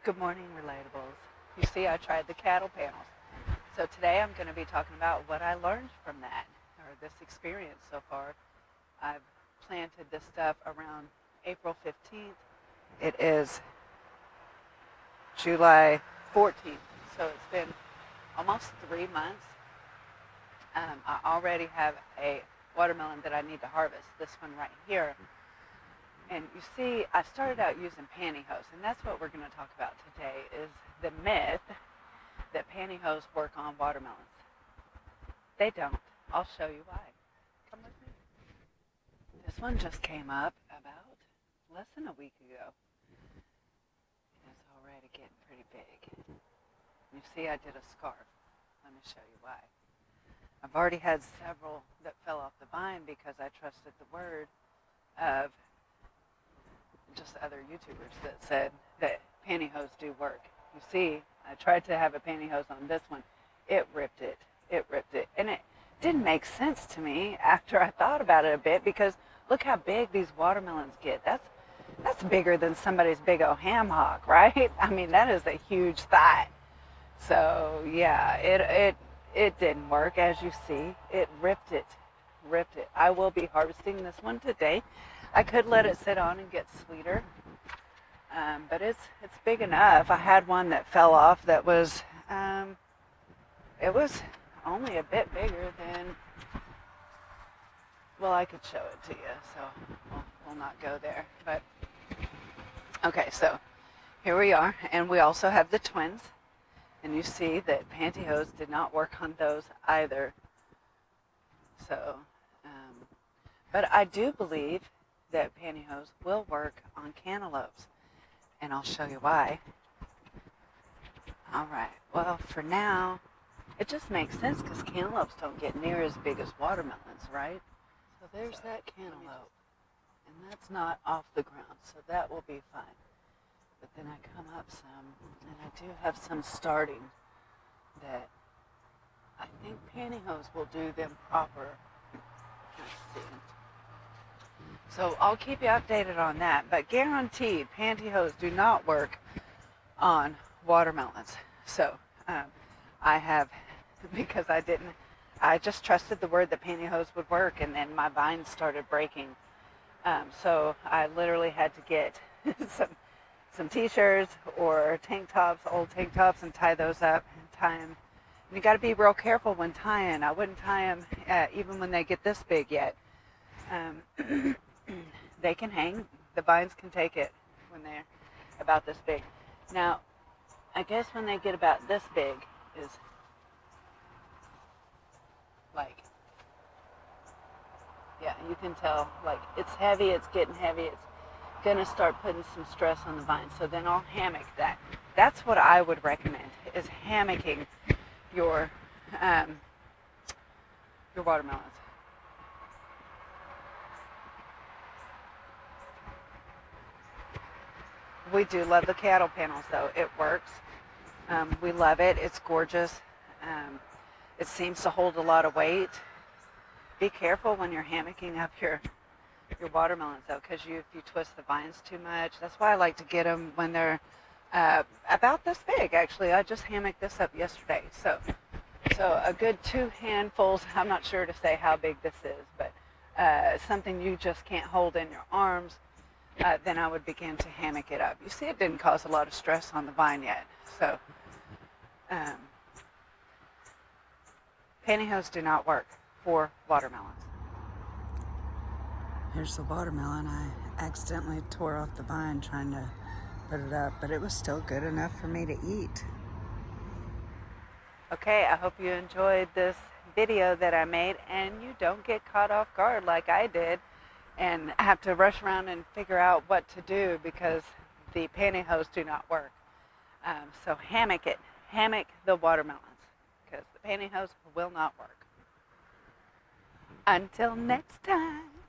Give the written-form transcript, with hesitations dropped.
Good morning, Relatables. You see, I tried the cattle panels. So today I'm going to be talking about what I learned from that, or this experience so far. I've planted this stuff around April 15th. It is July 14th, so it's been almost 3 months. I already have a watermelon that I need to harvest, this one right here. And you see, I started out using pantyhose, and that's what we're going to talk about today, is the myth that pantyhose work on watermelons. They don't. I'll show you why. Come with me. This one just came up about less than a week ago. And it's already getting pretty big. You see, I did a scarf. Let me show you why. I've already had several that fell off the vine because I trusted the word of just other YouTubers that said that pantyhose do work. You see, I tried to have a pantyhose on this one. It ripped it. And it didn't make sense to me after I thought about it a bit, because look how big these watermelons get. That's bigger than somebody's big old ham hock, right? I mean, that is a huge thigh. So yeah, it didn't work. As you see, it ripped it. I will be harvesting this one today. I could let it sit on and get sweeter, but it's big enough. I had one that fell off that was, it was only a bit bigger than, well, I could show it to you, so we'll not go there. But okay, so here we are, and we also have the twins, and you see that pantyhose did not work on those either. So, but I do believe that pantyhose will work on cantaloupes, and I'll show you why. All right, well, for now, it just makes sense because cantaloupes don't get near as big as watermelons, right? So there's that cantaloupe, and that's not off the ground, so that will be fine. But then I come up some, and I do have some starting that I think pantyhose will do them proper. Let's see. So I'll keep you updated on that, but guaranteed pantyhose do not work on watermelons. So I have, because I just trusted the word that pantyhose would work, and then my vines started breaking. So I literally had to get some t-shirts or tank tops, old tank tops, and tie those up and tie them. And you got to be real careful when tying. I wouldn't tie them even when they get this big yet. They can hang. The vines can take it when they're about this big. Now, I guess when they get about this big is like, yeah, you can tell, like, it's heavy, it's getting heavy, it's gonna start putting some stress on the vine. So then I'll hammock that. That's what I would recommend, is hammocking your watermelons. We do love the cattle panels, though. It works. We love it. It's gorgeous. It seems to hold a lot of weight. Be careful when you're hammocking up your watermelons, though, because if you twist the vines too much. That's why I like to get them when they're about this big, actually. I just hammocked this up yesterday. So a good 2 handfuls. I'm not sure to say how big this is, but something you just can't hold in your arms. Then I would begin to hammock it up. You see, it didn't cause a lot of stress on the vine yet. So pantyhose do not work for watermelons. Here's the watermelon. I accidentally tore off the vine trying to put it up, but it was still good enough for me to eat. Okay, I hope you enjoyed this video that I made, and you don't get caught off guard like I did and have to rush around and figure out what to do because the pantyhose do not work. So hammock it. Hammock the watermelons, because the pantyhose will not work. Until next time.